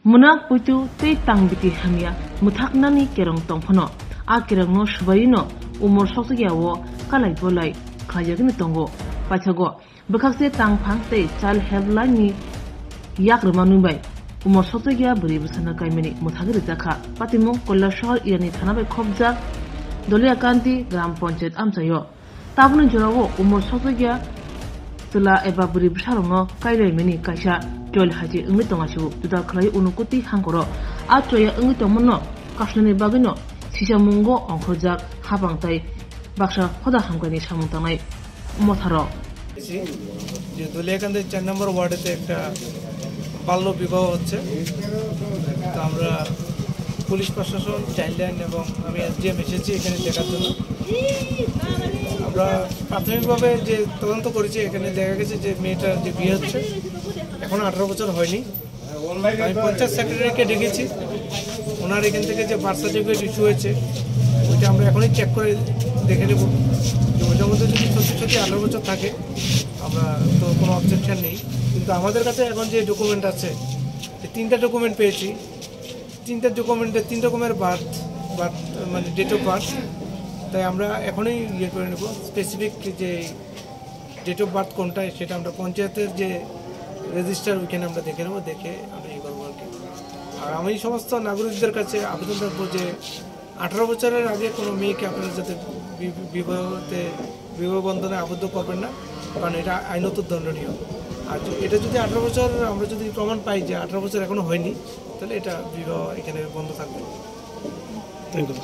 Munak putu tei tangbiti hamia muthaknani kerong tongphono a kerong no shbayino umor soksugiawo kalai bolai khajagni tongo pachago bkhakse tangphang tei child helpline ni yakrmanu bai umor soksugia buri busana kaimeni muthagri jakha patimung kollashor irani thanabai khobjak doliya kanti gram panchayat amchayo tabuni jorawo umor soksugia tula eba buri busarongno kairaimeni kaisa Jol haji ungi tongashu juda khlai unukuti hangkoro a choya ungi tongmono kashlani bagino sisa mungo ongkhojak habangtai baksa khoda hangkani samungtanai motharo যে দলিয়াকান্দি 4 নম্বর ওয়ার্ডেতে একটা বাল্য বিবাহ হচ্ছে তো আমরা police প্রশাসন child line এবং আমি এসডিএম এসেছি এখানে দেখার জন্য আমরা প্রাথমিকভাবে যে তদন্ত করেছি এখানে দেখা গেছে যে মেয়েটার যে বিয়ে হচ্ছে এখন 18 বছর হয়নি আমি পঞ্চায়েত সেক্রেটারিকে ডেকেছি ওনার এখান থেকে যে বার্থ সার্টিফিকেট ইস্যু হয়েছে ওইটা আমরা এখনই চেক করে দেখে নেব যে ওইটার মধ্যে যদি সত্যি 18 বছর থাকে আমরা তো কোনো অবজেকশন নেই কিন্তু আমাদের কাছে এখন যে ডকুমেন্ট আছে তিনটা ডকুমেন্ট পেয়েছি তিনটা ডকুমেন্টে 3 রকমের বার্থ মানে ডেট অফ বার্থ তাই আমরা এখনই ইয়ে করে নেব স্পেসিফিক যে ডেট অফ বার্থ কোনটা সেটা আমরা পঞ্চায়েতের যে রেজিস্টার ওইখানে আমরা দেখে নেব দেখে আমরা এই করবো আর কি আর আমি সমস্ত নাগরিকদের কাছে আবেদন রাখবো যে 18 বছরের আগে কোনো মেয়েকে আপনারা যাতে বিবাহ বন্ধনে আবদ্ধ করবেন না কারণ এটা আইনত দণ্ডনীয় আর এটা যদি 18 বছর আমরা যদি প্রমাণ পাই যে 18 বছর এখনো হয়নি তাহলে এটা বিবাহ এখানে বন্ধ থাকবে। Thank you.